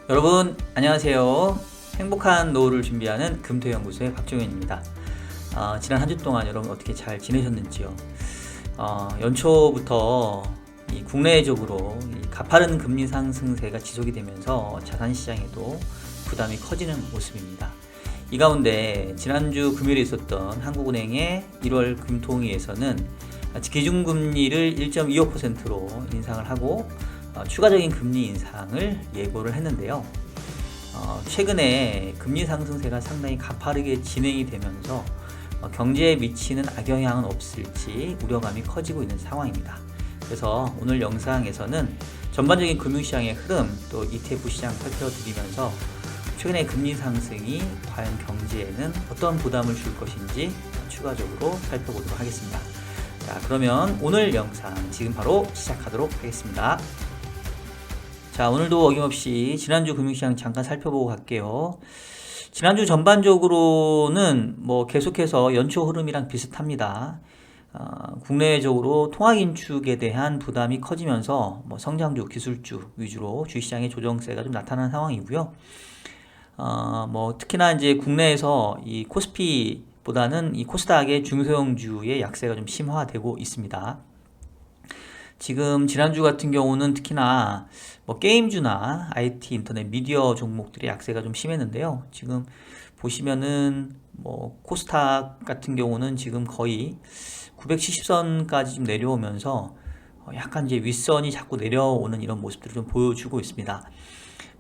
여러분 안녕하세요. 행복한 노후를 준비하는 금토연구소의 박종현입니다. 지난 한 주 동안 여러분 어떻게 잘 지내셨는지요? 연초부터 국내적으로 가파른 금리 상승세가 지속이 되면서 자산시장에도 부담이 커지는 모습입니다. 이 가운데 지난주 금요일에 있었던 한국은행의 1월 금통위에서는 기준금리를 1.25%로 인상을 하고 추가적인 금리 인상을 예고를 했는데요. 최근에 금리 상승세가 상당히 가파르게 진행이 되면서 경제에 미치는 악영향은 없을지 우려감이 커지고 있는 상황입니다. 그래서 오늘 영상에서는 전반적인 금융시장의 흐름, 또 ETF 시장 살펴드리면서 최근의 금리 상승이 과연 경제에는 어떤 부담을 줄 것인지 추가적으로 살펴보도록 하겠습니다. 자, 그러면 오늘 영상 지금 바로 시작하도록 하겠습니다. 자, 오늘도 어김없이 지난주 금융시장 잠깐 살펴보고 갈게요. 지난주 전반적으로는 계속해서 연초 흐름이랑 비슷합니다. 국내적으로 통화긴축에 대한 부담이 커지면서 성장주, 기술주 위주로 주식시장의 조정세가 좀 나타난 상황이고요. 특히나 이제 국내에서 이 코스피보다는 이 코스닥의 중소형주의 약세가 좀 심화되고 있습니다. 지금 지난주 같은 경우는 특히나 게임주나 IT, 인터넷, 미디어 종목들의 약세가 좀 심했는데요. 지금 보시면은 코스닥 같은 경우는 지금 거의 970선까지 좀 내려오면서 약간 이제 윗선이 자꾸 내려오는 이런 모습들을 좀 보여주고 있습니다.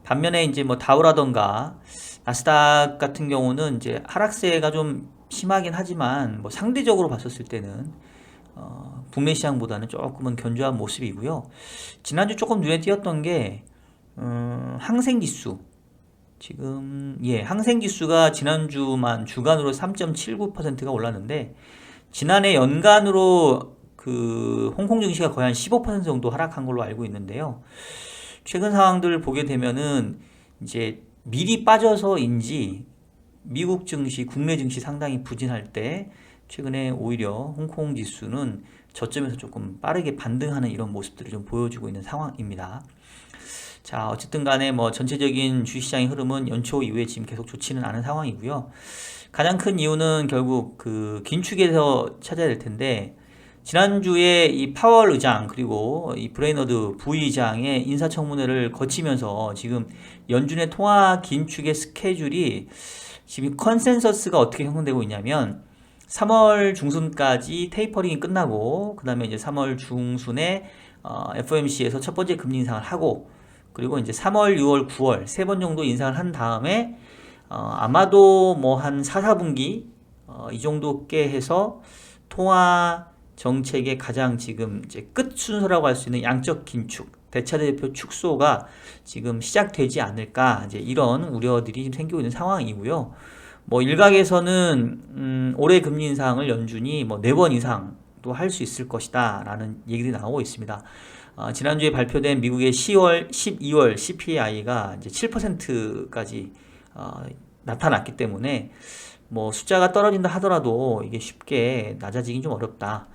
반면에 이제 다우라던가 나스닥 같은 경우는 이제 하락세가 좀 심하긴 하지만 상대적으로 봤었을 때는 국내 시장보다는 조금은 견조한 모습이고요. 지난주 조금 눈에 띄었던 게 항생지수. 지금 항생지수가 지난주만 주간으로 3.79%가 올랐는데 지난해 연간으로 그 홍콩 증시가 거의 한 15% 정도 하락한 걸로 알고 있는데요. 최근 상황들을 보게 되면은 이제 미리 빠져서인지 미국 증시, 국내 증시 상당히 부진할 때 최근에 오히려 홍콩 지수는 저점에서 조금 빠르게 반등하는 이런 모습들을 좀 보여주고 있는 상황입니다. 자, 어쨌든 간에 전체적인 주식시장의 흐름은 연초 이후에 지금 계속 좋지는 않은 상황이고요. 가장 큰 이유는 결국 그 긴축에서 찾아야 될 텐데 지난주에 이 파월 의장 그리고 이 브레이너드 부의장의 인사청문회를 거치면서 지금 연준의 통화 긴축의 스케줄이 지금 컨센서스가 어떻게 형성되고 있냐면 3월 중순까지 테이퍼링이 끝나고 그 다음에 이제 3월 중순에 FOMC에서 첫 번째 금리 인상을 하고 그리고 이제 3월, 6월, 9월 세 번 정도 인상을 한 다음에 아마도 한 4, 4분기 이 정도 꽤 해서 통화 정책의 가장 지금 이제 끝 순서라고 할 수 있는 양적 긴축, 대차대표 축소가 지금 시작되지 않을까 이제 이런 우려들이 지금 생기고 있는 상황이고요. 일각에서는 올해 금리 인상을 연준이 4번 이상도 할 수 있을 것이다 라는 얘기들이 나오고 있습니다. 지난주에 발표된 미국의 12월 CPI가 이제 7%까지 나타났기 때문에 숫자가 떨어진다 하더라도 이게 쉽게 낮아지긴 좀 어렵다.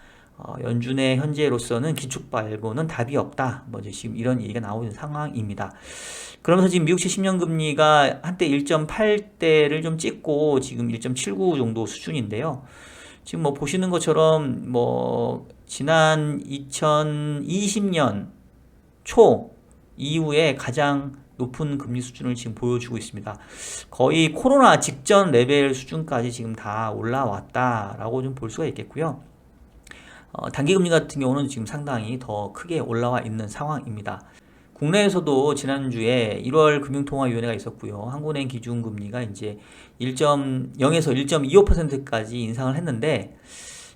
연준의 현재로서는 기축 말고는 답이 없다. 이제 지금 이런 얘기가 나오고 있는 상황입니다. 그러면서 지금 미국채 10년 금리가 한때 1.8대를 좀 찍고 지금 1.79 정도 수준인데요. 지금 보시는 것처럼 지난 2020년 초 이후에 가장 높은 금리 수준을 지금 보여주고 있습니다. 거의 코로나 직전 레벨 수준까지 지금 다 올라왔다라고 좀 볼 수가 있겠고요. 단기금리 같은 경우는 지금 상당히 더 크게 올라와 있는 상황입니다. 국내에서도 지난주에 1월 금융통화위원회가 있었고요. 한국은행 기준금리가 이제 1.0에서 1.25%까지 인상을 했는데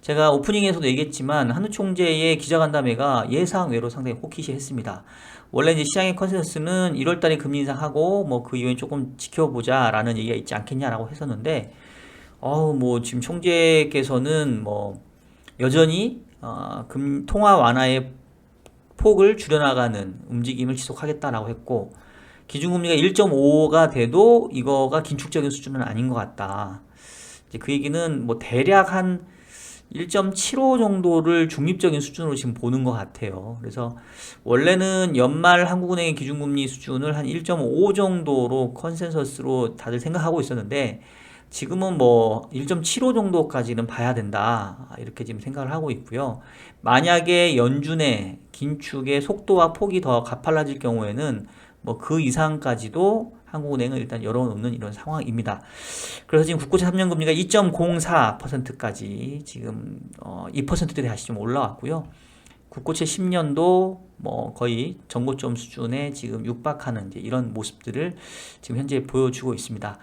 제가 오프닝에서도 얘기했지만 한우 총재의 기자간담회가 예상외로 상당히 호키시했습니다. 원래 이제 시장의 컨센서스는 1월달에 금리 인상하고 그 이후에 조금 지켜보자라는 얘기가 있지 않겠냐라고 했었는데 지금 총재께서는 여전히 통화 완화의 폭을 줄여나가는 움직임을 지속하겠다라고 했고 기준금리가 1.5가 돼도 이거가 긴축적인 수준은 아닌 것 같다. 이제 그 얘기는 대략 한 1.75 정도를 중립적인 수준으로 지금 보는 것 같아요. 그래서 원래는 연말 한국은행의 기준금리 수준을 한 1.5 정도로 컨센서스로 다들 생각하고 있었는데 지금은 뭐 1.75 정도까지는 봐야 된다 이렇게 지금 생각을 하고 있고요. 만약에 연준의 긴축의 속도와 폭이 더 가팔라질 경우에는 뭐 그 이상까지도 한국은행은 일단 열어놓는 이런 상황입니다. 그래서 지금 국고채 3년 금리가 2.04%까지 지금 2%대에 다시 좀 올라왔고요. 국고채 10년도 뭐 거의 전고점 수준에 지금 육박하는 이제 이런 모습들을 지금 현재 보여주고 있습니다.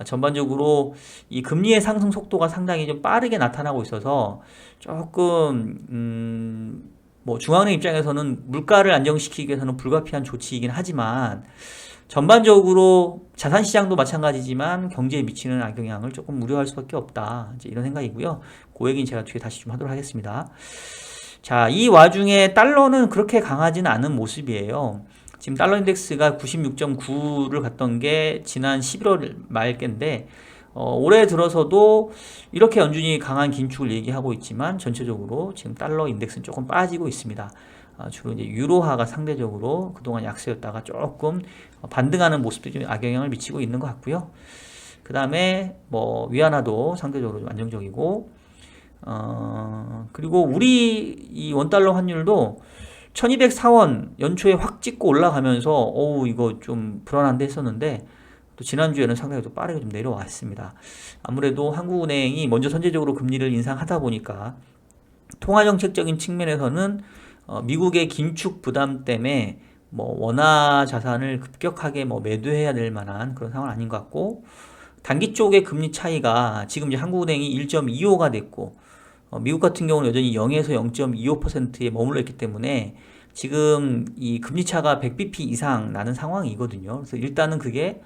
전반적으로 이 금리의 상승 속도가 상당히 좀 빠르게 나타나고 있어서 조금 뭐 중앙은행 입장에서는 물가를 안정시키기 위해서는 불가피한 조치이긴 하지만 전반적으로 자산시장도 마찬가지지만 경제에 미치는 악영향을 조금 우려할 수밖에 없다. 이제 이런 생각이고요. 그 얘기는 제가 뒤에 다시 좀 하도록 하겠습니다. 자, 이 와중에 달러는 그렇게 강하지는 않은 모습이에요. 지금 달러 인덱스가 96.9를 갔던 게 지난 11월 말께인데 올해 들어서도 이렇게 연준이 강한 긴축을 얘기하고 있지만 전체적으로 지금 달러 인덱스는 조금 빠지고 있습니다. 주로 이제 유로화가 상대적으로 그동안 약세였다가 조금 반등하는 모습들이 좀 악영향을 미치고 있는 것 같고요. 그 다음에 뭐 위안화도 상대적으로 좀 안정적이고 그리고 우리 이 원달러 환율도 1204원 연초에 확 찍고 올라가면서 어우 이거 좀 불안한데 했었는데 또 지난주에는 상당히 또 빠르게 좀 내려왔습니다. 아무래도 한국은행이 먼저 선제적으로 금리를 인상하다 보니까 통화정책적인 측면에서는 미국의 긴축 부담 때문에 뭐 원화 자산을 급격하게 뭐 매도해야 될 만한 그런 상황은 아닌 것 같고 단기 쪽의 금리 차이가 지금 이제 한국은행이 1.25가 됐고 미국 같은 경우는 여전히 0에서 0.25%에 머물러 있기 때문에 지금 이 금리 차가 100bp 이상 나는 상황이거든요. 그래서 일단은 그게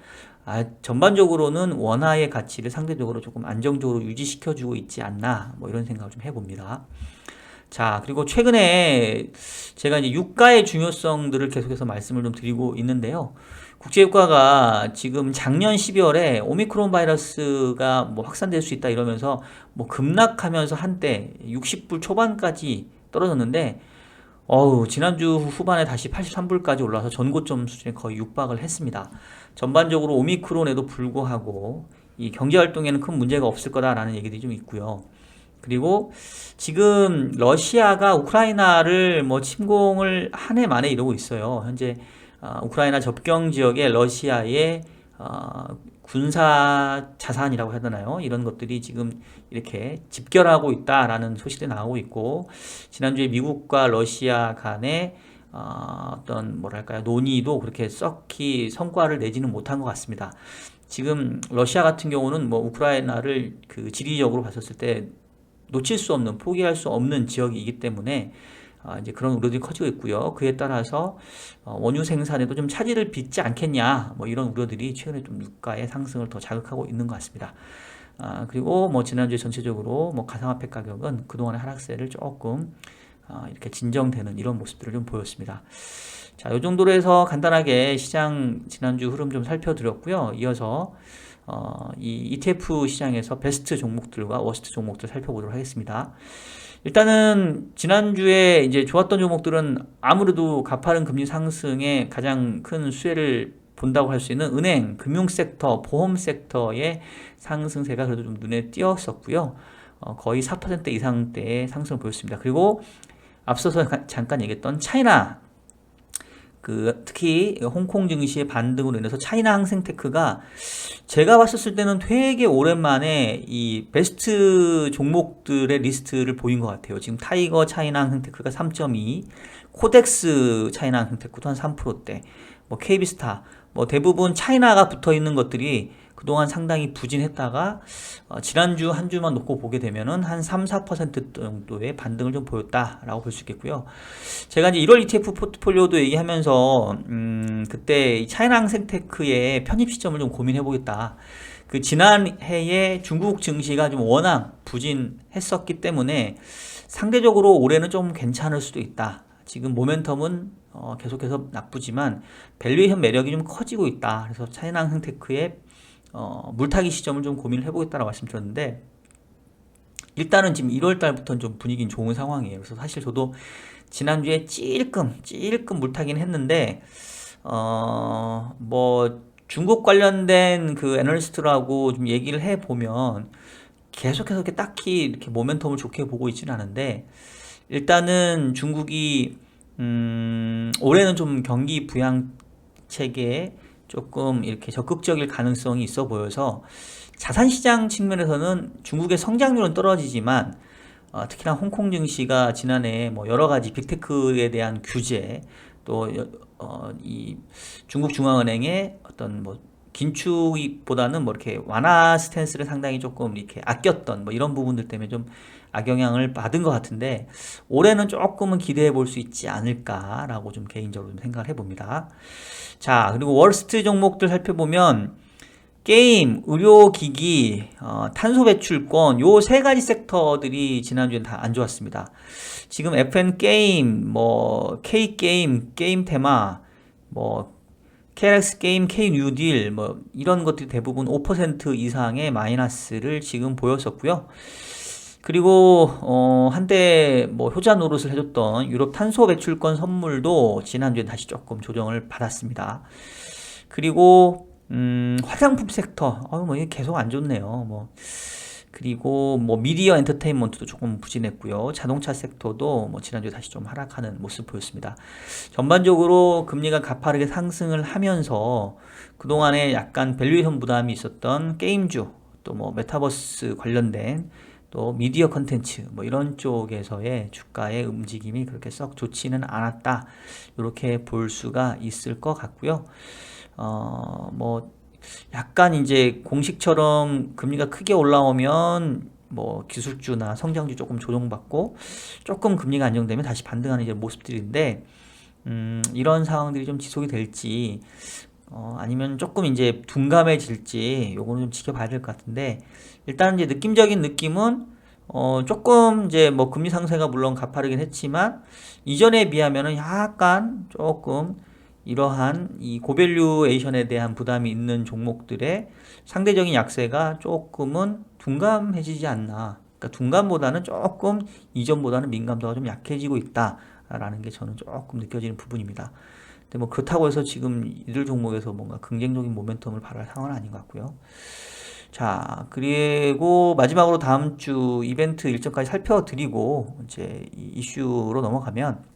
전반적으로는 원화의 가치를 상대적으로 조금 안정적으로 유지시켜주고 있지 않나 뭐 이런 생각을 좀 해봅니다. 자, 그리고 최근에 제가 이제 유가의 중요성들을 계속해서 말씀을 좀 드리고 있는데요. 국제유가가 지금 작년 12월에 오미크론 바이러스가 뭐 확산될 수 있다 이러면서 뭐 급락하면서 한때 60불 초반까지 떨어졌는데 지난주 후반에 다시 83불까지 올라와서 전고점 수준에 거의 육박을 했습니다. 전반적으로 오미크론에도 불구하고 이 경제활동에는 큰 문제가 없을 거다라는 얘기들이 좀 있고요. 그리고 지금 러시아가 우크라이나를 뭐 침공을 한 해 만에 이루고 있어요. 현재 우크라이나 접경 지역에 러시아의 군사 자산이라고 해야 되나요? 이런 것들이 지금 이렇게 집결하고 있다라는 소식이 나오고 있고 지난주에 미국과 러시아 간의 어떤 뭐랄까요 논의도 그렇게 썩히 성과를 내지는 못한 것 같습니다. 지금 러시아 같은 경우는 뭐 우크라이나를 그 지리적으로 봤었을 때 놓칠 수 없는 포기할 수 없는 지역이기 때문에 이제 그런 우려들이 커지고 있고요. 그에 따라서 원유 생산에도 좀 차질을 빚지 않겠냐 뭐 이런 우려들이 최근에 좀 유가의 상승을 더 자극하고 있는 것 같습니다. 그리고 뭐 지난주에 전체적으로 뭐 가상화폐 가격은 그동안의 하락세를 조금 이렇게 진정되는 이런 모습들을 좀 보였습니다. 자, 이 정도로 해서 간단하게 시장 지난주 흐름 좀 살펴드렸고요. 이어서 이 ETF 시장에서 베스트 종목들과 워스트 종목들 살펴보도록 하겠습니다. 일단은 지난주에 이제 좋았던 종목들은 아무래도 가파른 금리 상승에 가장 큰 수혜를 본다고 할 수 있는 은행, 금융 섹터, 보험 섹터의 상승세가 그래도 좀 눈에 띄었었고요. 거의 4% 이상대의 상승을 보였습니다. 그리고 앞서서 잠깐 얘기했던 차이나 특히 홍콩 증시의 반등으로 인해서 차이나 항생테크가 제가 봤었을 때는 되게 오랜만에 이 베스트 종목들의 리스트를 보인 것 같아요. 지금 타이거 차이나 항생테크가 3.2, 코덱스 차이나 항생테크도 한 3%대, 뭐 KB스타, 뭐 대부분 차이나가 붙어 있는 것들이 그동안 상당히 부진했다가 지난주 한 주만 놓고 보게 되면은 한 3-4% 정도의 반등을 좀 보였다라고 볼 수 있겠고요. 제가 이제 1월 ETF 포트폴리오도 얘기하면서 그때 차이나 항생테크의 편입 시점을 좀 고민해 보겠다. 그 지난 해에 중국 증시가 좀 워낙 부진했었기 때문에 상대적으로 올해는 좀 괜찮을 수도 있다. 지금 모멘텀은 계속해서 나쁘지만 밸류에이션 매력이 좀 커지고 있다. 그래서 차이나 항생테크의 물타기 시점을 좀 고민을 해보겠다라고 말씀드렸는데 일단은 지금 1월 달부터는 좀 분위기는 좋은 상황이에요. 그래서 사실 저도 지난주에 찔끔 물타긴 했는데, 뭐, 중국 관련된 그 애널리스트라고 좀 얘기를 해보면 계속해서 이렇게 딱히 이렇게 모멘텀을 좋게 보고 있지는 않은데, 일단은 중국이, 올해는 좀 경기 부양책에 조금 이렇게 적극적일 가능성이 있어 보여서 자산시장 측면에서는 중국의 성장률은 떨어지지만 특히나 홍콩 증시가 지난해 뭐 여러 가지 빅테크에 대한 규제 또 이 중국 중앙은행의 어떤 뭐 긴축보다는 뭐 이렇게 완화 스탠스를 상당히 조금 이렇게 아꼈던 뭐 이런 부분들 때문에 좀 악영향을 받은 것 같은데 올해는 조금은 기대해 볼 수 있지 않을까라고 좀 개인적으로 좀 생각을 해봅니다. 자, 그리고 월스트 종목들 살펴보면 게임, 의료기기, 탄소 배출권 요 세 가지 섹터들이 지난주엔 다 안 좋았습니다. 지금 FN 게임, 뭐 K 게임, 게임 테마, 뭐 KRX 게임, K 뉴딜 뭐 이런 것들이 대부분 5% 이상의 마이너스를 지금 보였었고요. 그리고 한때 뭐 효자 노릇을 해줬던 유럽 탄소 배출권 선물도 지난주에 다시 조금 조정을 받았습니다. 그리고 화장품 섹터 뭐 이게 계속 안 좋네요. 뭐 그리고 뭐 미디어 엔터테인먼트도 조금 부진했고요. 자동차 섹터도 뭐 지난주에 다시 좀 하락하는 모습 보였습니다. 전반적으로 금리가 가파르게 상승을 하면서 그동안에 약간 밸류에이션 부담이 있었던 게임주 또 뭐 메타버스 관련된 또 미디어 컨텐츠 뭐 이런 쪽에서의 주가의 움직임이 그렇게 썩 좋지는 않았다. 이렇게 볼 수가 있을 것 같고요. 뭐 약간 이제 공식처럼 금리가 크게 올라오면 뭐 기술주나 성장주 조금 조정받고 조금 금리가 안정되면 다시 반등하는 이제 모습들인데 이런 상황들이 좀 지속이 될지 아니면 조금 이제 둔감해질지 요거는 좀 지켜봐야 될 것 같은데 일단 이제 느낌적인 느낌은 조금 이제 뭐 금리 상승가 물론 가파르긴 했지만 이전에 비하면은 약간 조금 이러한 이 고밸류에이션에 대한 부담이 있는 종목들의 상대적인 약세가 조금은 둔감해지지 않나. 그러니까 둔감보다는 조금 이전보다는 민감도가 좀 약해지고 있다라는 게 저는 조금 느껴지는 부분입니다. 근데 뭐 그렇다고 해서 지금 이들 종목에서 뭔가 긍정적인 모멘텀을 발휘할 상황은 아닌 것 같고요. 자, 그리고 마지막으로 다음 주 이벤트 일정까지 살펴드리고 이제 이 이슈로 넘어가면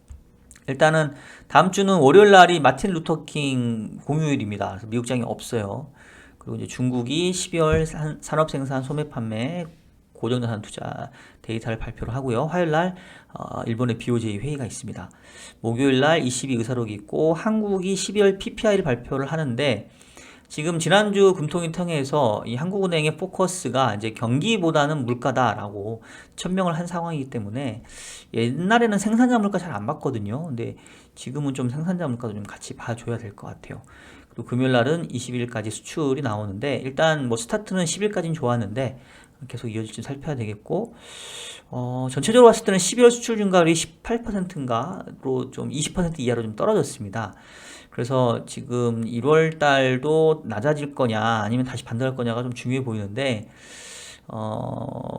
일단은 다음 주는 월요일 날이 마틴 루터킹 공휴일입니다. 그래서 미국장이 없어요. 그리고 이제 중국이 12월 산업생산 소매 판매 고정자산 투자 데이터를 발표를 하고요. 화요일 날 일본의 BOJ 회의가 있습니다. 목요일 날 ECB 의사록이 있고 한국이 12월 PPI를 발표를 하는데 지금 지난주 금통위 통해서 이 한국은행의 포커스가 이제 경기보다는 물가다라고 천명을 한 상황이기 때문에 옛날에는 생산자 물가 잘 안 봤거든요. 근데 지금은 좀 생산자 물가도 좀 같이 봐줘야 될 것 같아요. 그리고 금요일 날은 20일까지 수출이 나오는데 일단 뭐 스타트는 10일까지는 좋았는데 계속 이어질지 살펴야 되겠고 전체적으로 봤을 때는 12월 수출 증가율이 18%인가로 좀 20% 이하로 좀 떨어졌습니다. 그래서 지금 1월 달도 낮아질 거냐 아니면 다시 반등할 거냐가 좀 중요해 보이는데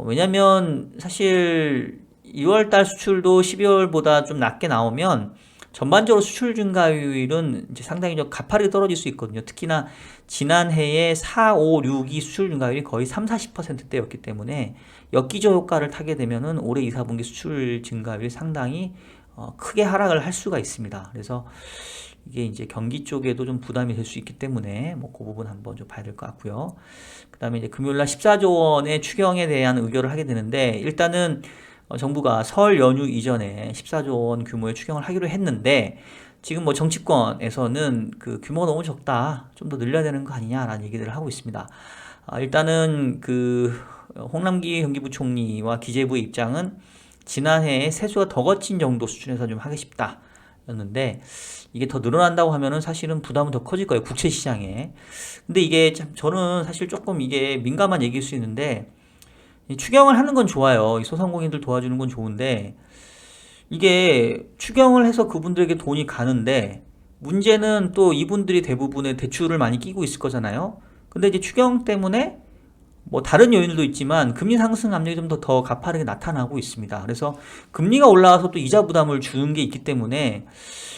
왜냐면 사실 2월 달 수출도 12월보다 좀 낮게 나오면 전반적으로 수출 증가율은 이제 상당히 좀 가파르게 떨어질 수 있거든요. 특히나 지난해에 4, 5, 6이 수출 증가율이 거의 3, 40%대였기 때문에 역기저 효과를 타게 되면은 올해 2, 4분기 수출 증가율이 상당히 크게 하락을 할 수가 있습니다. 그래서 이게 이제 경기 쪽에도 좀 부담이 될 수 있기 때문에 뭐 그 부분 한번 좀 봐야 될 것 같고요. 그다음에 이제 금요일날 14조 원의 추경에 대한 의결을 하게 되는데 일단은 정부가 설 연휴 이전에 14조 원 규모의 추경을 하기로 했는데 지금 뭐 정치권에서는 그 규모가 너무 적다. 좀 더 늘려야 되는 거 아니냐라는 얘기들을 하고 있습니다. 일단은 그 홍남기 경기부총리와 기재부의 입장은 지난해에 세수가 더 거친 정도 수준에서 좀 하고 싶다. 였는데 이게 더 늘어난다고 하면은 사실은 부담은 더 커질 거예요. 국채 시장에. 근데 이게 참 저는 사실 조금 이게 민감한 얘기일 수 있는데 추경을 하는 건 좋아요. 이 소상공인들 도와주는 건 좋은데 이게 추경을 해서 그분들에게 돈이 가는데 문제는 또 이분들이 대부분의 대출을 많이 끼고 있을 거잖아요. 근데 이제 추경 때문에 뭐 다른 요인들도 있지만 금리 상승 압력이 좀 더 가파르게 나타나고 있습니다. 그래서 금리가 올라와서 또 이자 부담을 주는 게 있기 때문에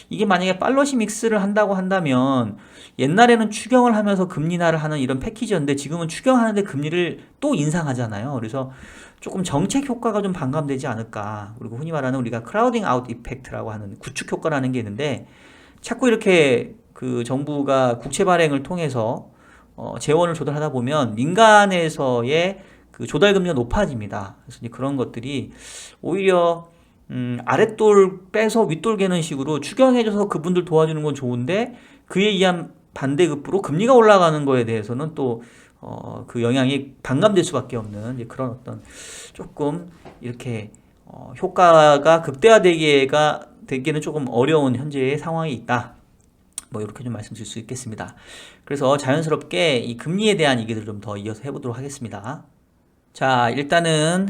이게 만약에 팔러시 믹스를 한다고 한다면 옛날에는 추경을 하면서 금리 인하를 하는 이런 패키지였는데 지금은 추경하는데 금리를 또 인상하잖아요. 그래서 조금 정책 효과가 좀 반감되지 않을까. 그리고 흔히 말하는 우리가 크라우딩 아웃 이펙트라고 하는 구축 효과라는 게 있는데 자꾸 이렇게 그 정부가 국채 발행을 통해서 재원을 조달하다 보면 민간에서의 그 조달 금리가 높아집니다. 그래서 이제 그런 것들이 오히려 아랫돌 빼서 윗돌 개는 식으로 추경해줘서 그분들 도와주는 건 좋은데 그에 의한 반대급부로 금리가 올라가는 거에 대해서는 또 그 영향이 반감될 수밖에 없는 이제 그런 어떤 조금 이렇게 효과가 되기는 조금 어려운 현재의 상황이 있다. 뭐 이렇게 좀 말씀드릴 수 있겠습니다. 그래서 자연스럽게 이 금리에 대한 얘기들을 좀 더 이어서 해보도록 하겠습니다. 자, 일단은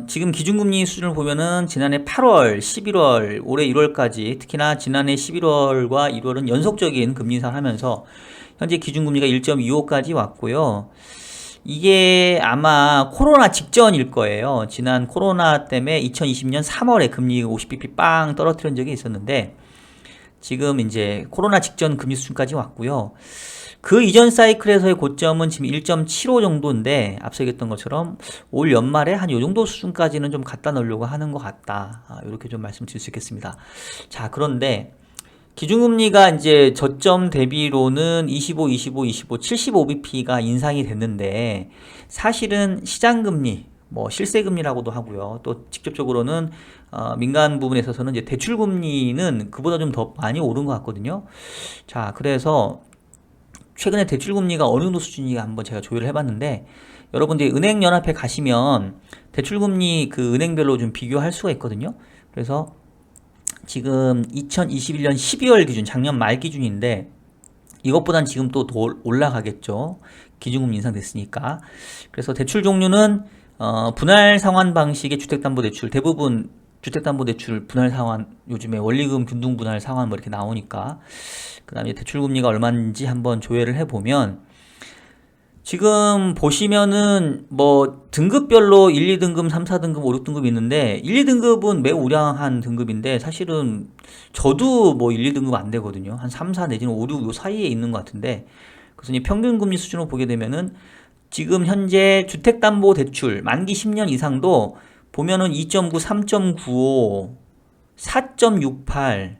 지금 기준금리 수준을 보면은 지난해 8월, 11월, 올해 1월까지 특히나 지난해 11월과 1월은 연속적인 금리 인상을 하면서 현재 기준금리가 1.25까지 왔고요. 이게 아마 코로나 직전일 거예요. 지난 코로나 때문에 2020년 3월에 금리 50bp 빵 떨어뜨린 적이 있었는데 지금 이제 코로나 직전 금리 수준까지 왔고요. 그 이전 사이클에서의 고점은 지금 1.75 정도인데 앞서 얘기했던 것처럼 올 연말에 한 요 정도 수준까지는 좀 갖다 놓으려고 하는 것 같다. 이렇게 좀 말씀드릴 수 있겠습니다. 자, 그런데 기준금리가 이제 저점 대비로는 25, 25, 25, 75bp가 인상이 됐는데 사실은 시장금리, 뭐 실세금리라고도 하고요. 또 직접적으로는 민간 부분에 있어서는 이제 대출금리는 그보다 좀 더 많이 오른 것 같거든요. 자, 그래서 최근에 대출금리가 어느 정도 수준인가 한번 제가 조회를 해봤는데 여러분들이 은행연합회 가시면 대출금리 그 은행별로 좀 비교할 수가 있거든요. 그래서 지금 2021년 12월 기준, 작년 말 기준인데 이것보단 지금 또 더 올라가겠죠. 기준금리 인상됐으니까. 그래서 대출 종류는 분할 상환 방식의 주택담보대출, 대부분 주택담보대출 분할 상환, 요즘에 원리금 균등 분할 상환 뭐 이렇게 나오니까 그 다음에 대출금리가 얼마인지 한번 조회를 해보면 지금 보시면은 뭐 등급별로 1, 2등급, 3, 4등급, 5, 6등급 있는데 1, 2등급은 매우 우량한 등급인데 사실은 저도 뭐 1, 2등급 안 되거든요. 한 3, 4 내지는 5, 6 요 사이에 있는 것 같은데 그래서 이 평균금리 수준으로 보게 되면은 지금 현재 주택담보대출 만기 10년 이상도 보면은 2.9, 3.95, 4.68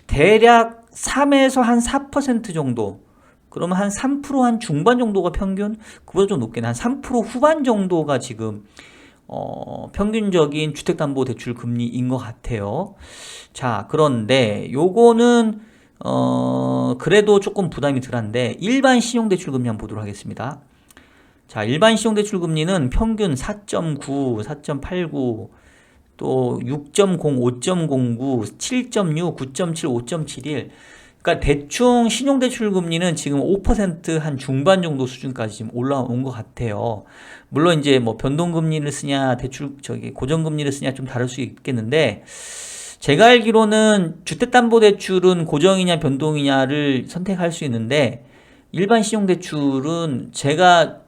대략 3에서 한 4% 정도 그러면 한 3%한 중반 정도가 평균? 그보다 좀 높긴 한 3% 후반 정도가 지금 평균적인 주택담보대출 금리인 것 같아요. 자, 그런데 요거는 그래도 조금 부담이 덜한데 일반 신용대출 금리 한번 보도록 하겠습니다. 자, 일반 신용대출 금리는 평균 4.9, 4.89, 또 6.0, 5.09, 7.6, 9.7, 5.71 그러니까 대충 신용대출 금리는 지금 5%한 중반 정도 수준까지 지금 올라온 것 같아요. 물론 이제 뭐 변동금리를 쓰냐 고정금리를 쓰냐 좀 다를 수 있겠는데 제가 알기로는 주택담보대출은 고정이냐 변동이냐를 선택할 수 있는데 일반 신용대출은 제가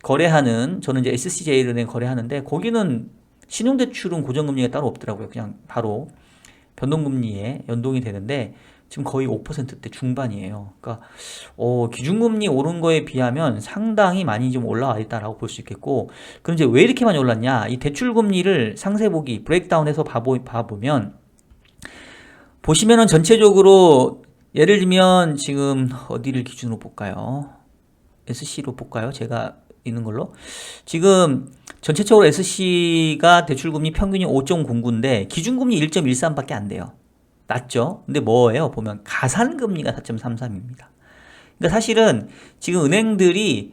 저는 이제 SCJ은행 거래하는데 거기는 신용대출은 고정금리가 따로 없더라고요. 그냥 바로 변동금리에 연동이 되는데 지금 거의 5%대 중반이에요. 그러니까 기준금리 오른 거에 비하면 상당히 많이 좀 올라와 있다라고 볼 수 있겠고 그럼 이제 왜 이렇게 많이 올랐냐 이 대출금리를 상세보기 브레이크다운해서 봐보면 보시면은 전체적으로 예를 들면 지금 어디를 기준으로 볼까요? SC로 볼까요? 제가 있는 걸로 지금 전체적으로 SC가 대출금리 평균이 5.09인데 기준금리 1.13밖에 안 돼요. 낮죠? 근데 뭐예요? 보면 가산금리가 4.33입니다. 그러니까 사실은 지금 은행들이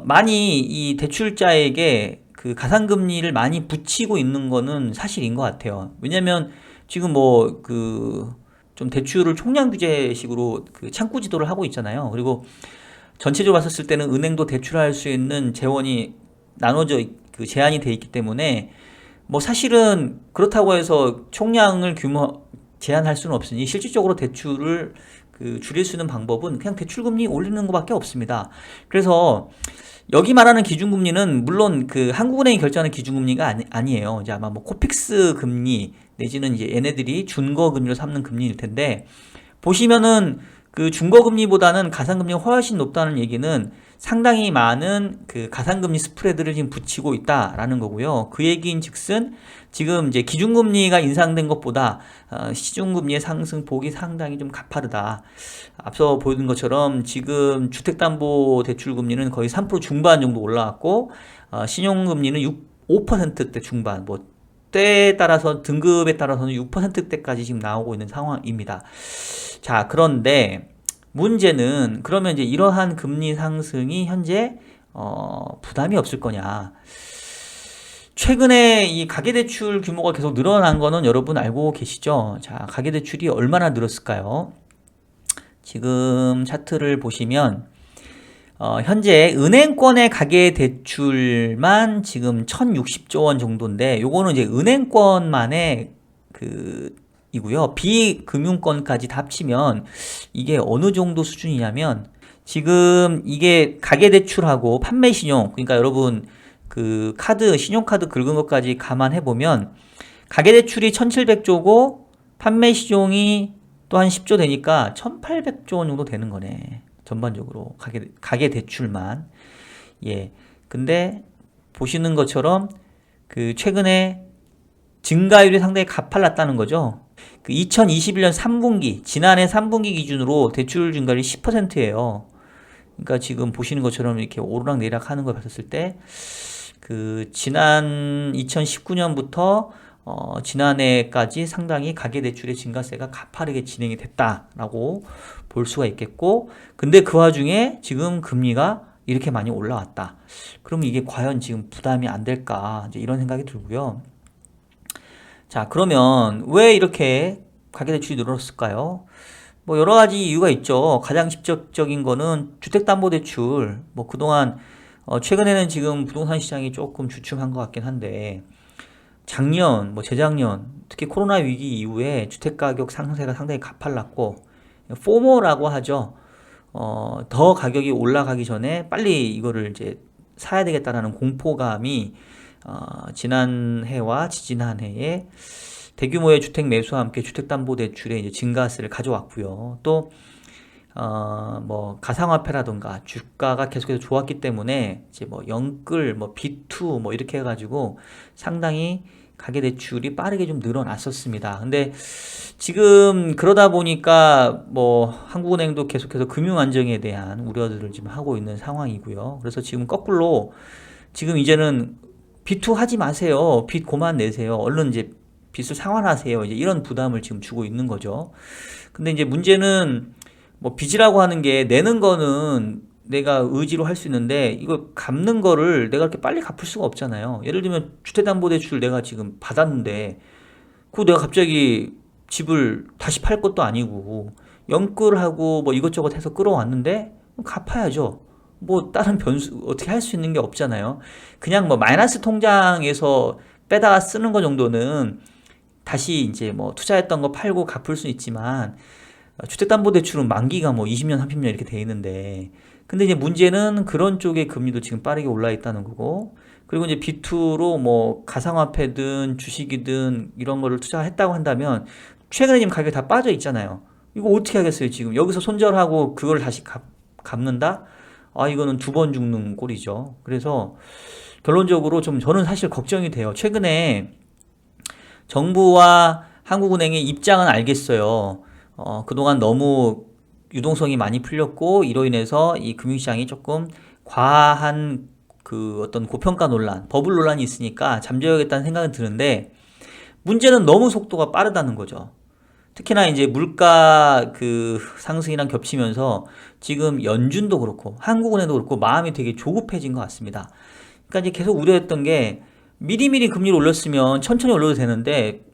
많이 이 대출자에게 그 가산금리를 많이 붙이고 있는 거는 사실인 것 같아요. 왜냐면 지금 뭐 그 좀 대출을 총량 규제식으로 그 창구 지도를 하고 있잖아요. 그리고 전체적으로 봤었을 때는 은행도 대출할 수 있는 재원이 나눠져 그 제한이 돼 있기 때문에 뭐 사실은 그렇다고 해서 총량을 제한할 수는 없으니 실질적으로 대출을 그 줄일 수 있는 방법은 그냥 대출금리 올리는 것밖에 없습니다. 그래서 여기 말하는 기준금리는 물론 그 한국은행이 결정하는 기준금리가 아니에요. 이제 아마 뭐 코픽스 금리 내지는 이제 얘네들이 준거금리로 삼는 금리일 텐데, 보시면은 그 준거금리보다는 가상금리가 훨씬 높다는 얘기는 상당히 많은 그 가상금리 스프레드를 지금 붙이고 있다라는 거고요. 그 얘기인 즉슨 지금 이제 기준금리가 인상된 것보다 시중금리의 상승폭이 상당히 좀 가파르다. 앞서 보여준 것처럼 지금 주택담보대출금리는 거의 3% 중반 정도 올라왔고, 신용금리는 5%대 중반, 뭐 때에 따라서 등급에 따라서는 6%대까지 지금 나오고 있는 상황입니다. 자, 그런데 문제는 그러면 이제 이러한 금리 상승이 현재 부담이 없을 거냐? 최근에 이 가계대출 규모가 계속 늘어난 거는 여러분 알고 계시죠? 자, 가계대출이 얼마나 늘었을까요? 지금 차트를 보시면 현재 은행권의 가계대출만 지금 1060조 원 정도인데, 요거는 이제 은행권만의 이고요. 비금융권까지 다 합치면 이게 어느 정도 수준이냐면, 지금 이게 가계대출하고 판매신용, 그러니까 여러분 그 신용카드 긁은 것까지 감안해 보면 가계대출이 1700조고 판매신용이 또 한 10조 되니까 1800조 원 정도 되는 거네. 전반적으로 가계대출만. 예. 근데 보시는 것처럼 그 최근에 증가율이 상당히 가팔랐다는 거죠. 그 2021년 3분기, 지난해 3분기 기준으로 대출 증가율이 10%예요. 그러니까 지금 보시는 것처럼 이렇게 오르락내리락 하는 걸 봤었을 때, 그 지난 2019년부터 지난해까지 상당히 가계대출의 증가세가 가파르게 진행이 됐다라고 볼 수가 있겠고, 근데 그 와중에 지금 금리가 이렇게 많이 올라왔다. 그럼 이게 과연 지금 부담이 안 될까? 이제 이런 생각이 들고요. 자, 그러면 왜 이렇게 가계대출이 늘었을까요? 뭐 여러 가지 이유가 있죠. 가장 직접적인 거는 주택담보대출. 뭐 그동안 최근에는 지금 부동산 시장이 조금 주춤한 것 같긴 한데, 작년, 뭐 재작년, 특히 코로나 위기 이후에 주택가격 상승세가 상당히 가팔랐고, 포모라고 하죠. 더 가격이 올라가기 전에 빨리 이거를 이제 사야 되겠다라는 공포감이 지난해와 지지난해에 대규모의 주택 매수와 함께 주택담보대출의 이제 증가세를 가져왔고요. 또 뭐 가상화폐라든가 주가가 계속해서 좋았기 때문에 이제 뭐 영끌, 뭐 B2 뭐 이렇게 해가지고 상당히 가계대출이 빠르게 좀 늘어났었습니다. 근데 지금 그러다 보니까 뭐 한국은행도 계속해서 금융 안정에 대한 우려들을 지금 하고 있는 상황이고요. 그래서 지금 거꾸로 지금 이제는 B2 하지 마세요. 빚 그만 내세요. 얼른 이제 빚을 상환하세요. 이제 이런 부담을 지금 주고 있는 거죠. 근데 이제 문제는 뭐 빚이라고 하는 게 내는 거는 내가 의지로 할 수 있는데, 이거 갚는 거를 내가 이렇게 빨리 갚을 수가 없잖아요. 예를 들면 주택담보대출 내가 지금 받았는데 그거 내가 갑자기 집을 다시 팔 것도 아니고 연끌하고 뭐 이것저것 해서 끌어왔는데 갚아야죠. 뭐 다른 변수 어떻게 할 수 있는 게 없잖아요. 그냥 뭐 마이너스 통장에서 빼다가 쓰는 거 정도는 다시 이제 뭐 투자했던 거 팔고 갚을 수 있지만, 주택담보대출은 만기가 뭐 20년, 30년 이렇게 돼 있는데, 근데 이제 문제는 그런 쪽의 금리도 지금 빠르게 올라 있다는 거고, 그리고 이제 B2로 뭐 가상화폐든 주식이든 이런 거를 투자했다고 한다면 최근에 지금 가격이 다 빠져 있잖아요. 이거 어떻게 하겠어요? 지금 여기서 손절하고 그걸 다시 갚는다? 이거는 두 번 죽는 꼴이죠. 그래서 결론적으로 좀 저는 사실 걱정이 돼요. 최근에 정부와 한국은행의 입장은 알겠어요. 그동안 너무 유동성이 많이 풀렸고, 이로 인해서 이 금융시장이 조금 과한 그 어떤 고평가 논란, 버블 논란이 있으니까 잠재워야겠다는 생각은 드는데, 문제는 너무 속도가 빠르다는 거죠. 특히나 이제 물가 그 상승이랑 겹치면서 지금 연준도 그렇고 한국은행도 그렇고 마음이 되게 조급해진 것 같습니다. 그러니까 이제 계속 우려했던 게, 미리미리 금리를 올렸으면 천천히 올려도 되는데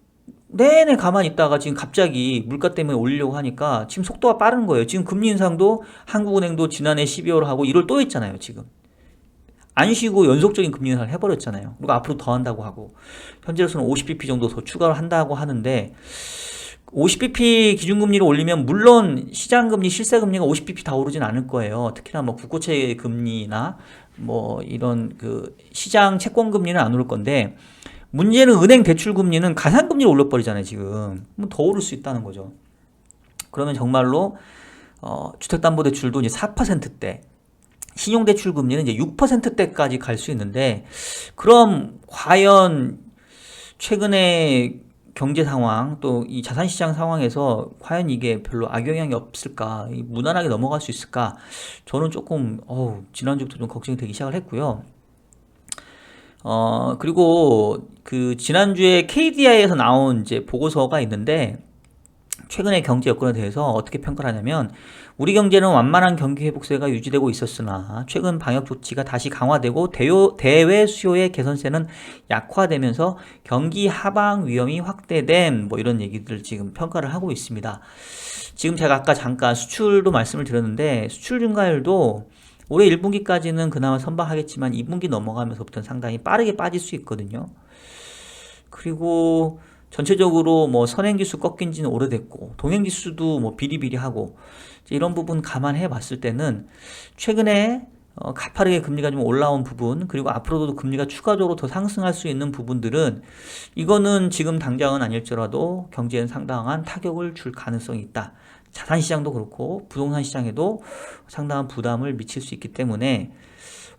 내내 가만히 있다가 지금 갑자기 물가 때문에 올리려고 하니까 지금 속도가 빠른 거예요. 지금 금리 인상도 한국은행도 지난해 12월 하고 1월 또 했잖아요. 지금 안 쉬고 연속적인 금리 인상을 해버렸잖아요. 그리고 앞으로 더 한다고 하고, 현재로서는 50bp 정도 더 추가를 한다고 하는데, 50bp 기준금리를 올리면 물론 시장금리, 실세금리가 50bp 다 오르진 않을 거예요. 특히나 뭐 국고채 금리나 뭐 이런 그 시장 채권금리는 안 오를 건데, 문제는 은행 대출금리는 가산금리를 올려버리잖아요, 지금. 더 오를 수 있다는 거죠. 그러면 정말로 주택담보대출도 이제 4%대, 신용대출금리는 이제 6%대까지 갈 수 있는데, 그럼 과연 최근에 경제 상황 또 이 자산시장 상황에서 과연 이게 별로 악영향이 없을까, 무난하게 넘어갈 수 있을까, 저는 조금 지난주부터 좀 걱정이 되기 시작을 했고요. 그리고 그 지난주에 KDI에서 나온 이제 보고서가 있는데, 최근의 경제 여건에 대해서 어떻게 평가를 하냐면, 우리 경제는 완만한 경기 회복세가 유지되고 있었으나 최근 방역 조치가 다시 강화되고 대외 수요의 개선세는 약화되면서 경기 하방 위험이 확대된, 뭐 이런 얘기들 지금 평가를 하고 있습니다. 지금 제가 아까 잠깐 수출도 말씀을 드렸는데, 수출 증가율도 올해 1분기까지는 그나마 선방하겠지만 2분기 넘어가면서부터는 상당히 빠르게 빠질 수 있거든요. 그리고 전체적으로 뭐 선행지수 꺾인 지는 오래됐고, 동행지수도 뭐 비리비리하고, 이런 부분 감안해 봤을 때는 최근에 가파르게 금리가 좀 올라온 부분, 그리고 앞으로도 금리가 추가적으로 더 상승할 수 있는 부분들은, 이거는 지금 당장은 아닐지라도 경제에 상당한 타격을 줄 가능성이 있다. 자산시장도 그렇고 부동산 시장에도 상당한 부담을 미칠 수 있기 때문에,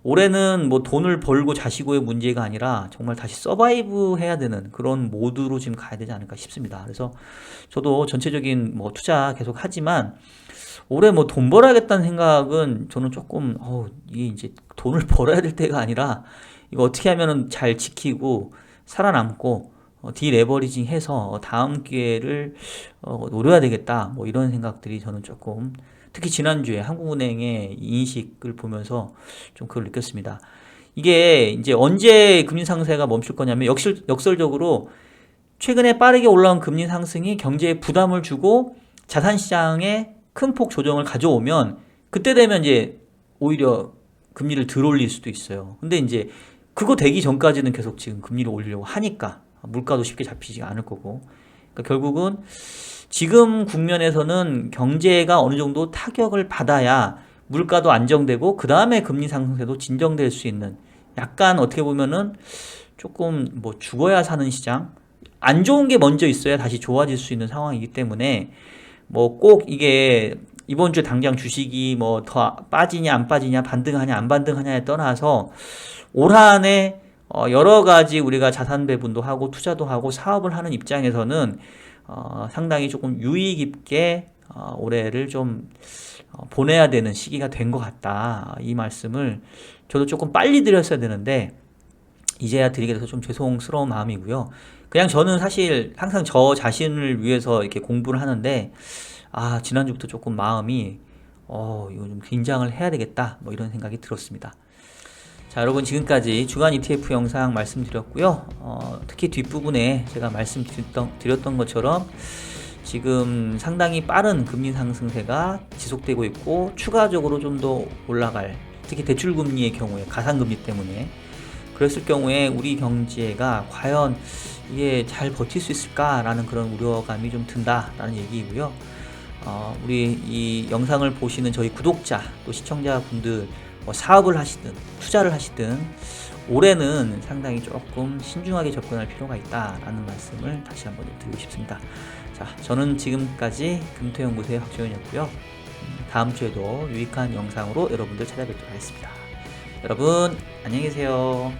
올해는 뭐 돈을 벌고 자시고의 문제가 아니라 정말 다시 서바이브 해야 되는 그런 모드로 지금 가야 되지 않을까 싶습니다. 그래서 저도 전체적인 뭐 투자 계속 하지만, 올해 뭐 돈 벌어야겠다는 생각은 저는 조금 이게 이제 돈을 벌어야 될 때가 아니라, 이거 어떻게 하면은 잘 지키고 살아남고 디레버리징 해서 다음 기회를 노려야 되겠다, 뭐 이런 생각들이 저는 조금, 특히 지난주에 한국은행의 인식을 보면서 좀 그걸 느꼈습니다. 이게 이제 언제 금리 상승세가 멈출 거냐면, 역설적으로 최근에 빠르게 올라온 금리 상승이 경제에 부담을 주고 자산시장에 큰 폭 조정을 가져오면, 그때 되면 이제 오히려 금리를 덜 올릴 수도 있어요. 근데 이제 그거 되기 전까지는 계속 지금 금리를 올리려고 하니까 물가도 쉽게 잡히지가 않을 거고, 그러니까 결국은 지금 국면에서는 경제가 어느 정도 타격을 받아야 물가도 안정되고 그 다음에 금리 상승세도 진정될 수 있는, 약간 어떻게 보면은 조금 뭐 죽어야 사는 시장, 안 좋은 게 먼저 있어야 다시 좋아질 수 있는 상황이기 때문에, 뭐 꼭 이게 이번 주 당장 주식이 뭐 더 빠지냐 안 빠지냐, 반등하냐 안 반등하냐에 떠나서 올 한 해 여러 가지 우리가 자산 배분도 하고 투자도 하고 사업을 하는 입장에서는 상당히 조금 유의 깊게 올해를 좀 보내야 되는 시기가 된 것 같다. 이 말씀을 저도 조금 빨리 드렸어야 되는데 이제야 드리게 돼서 좀 죄송스러운 마음이고요. 그냥 저는 사실 항상 저 자신을 위해서 이렇게 공부를 하는데, 지난주부터 조금 마음이 이거 좀 긴장을 해야 되겠다, 뭐 이런 생각이 들었습니다. 자, 여러분, 지금까지 주간 ETF 영상 말씀드렸고요. 특히 뒷부분에 제가 말씀드렸던 것처럼 지금 상당히 빠른 금리 상승세가 지속되고 있고, 추가적으로 좀 더 올라갈, 특히 대출금리의 경우에 가산금리 때문에 그랬을 경우에 우리 경제가 과연 이게 잘 버틸 수 있을까라는 그런 우려감이 좀 든다라는 얘기이고요. 우리 이 영상을 보시는 저희 구독자 또 시청자분들, 뭐 사업을 하시든 투자를 하시든 올해는 상당히 조금 신중하게 접근할 필요가 있다라는 말씀을 다시 한번 드리고 싶습니다. 자, 저는 지금까지 금토연구소의 박주현이었고요. 다음 주에도 유익한 영상으로 여러분들 찾아뵙도록 하겠습니다. 여러분, 안녕히 계세요.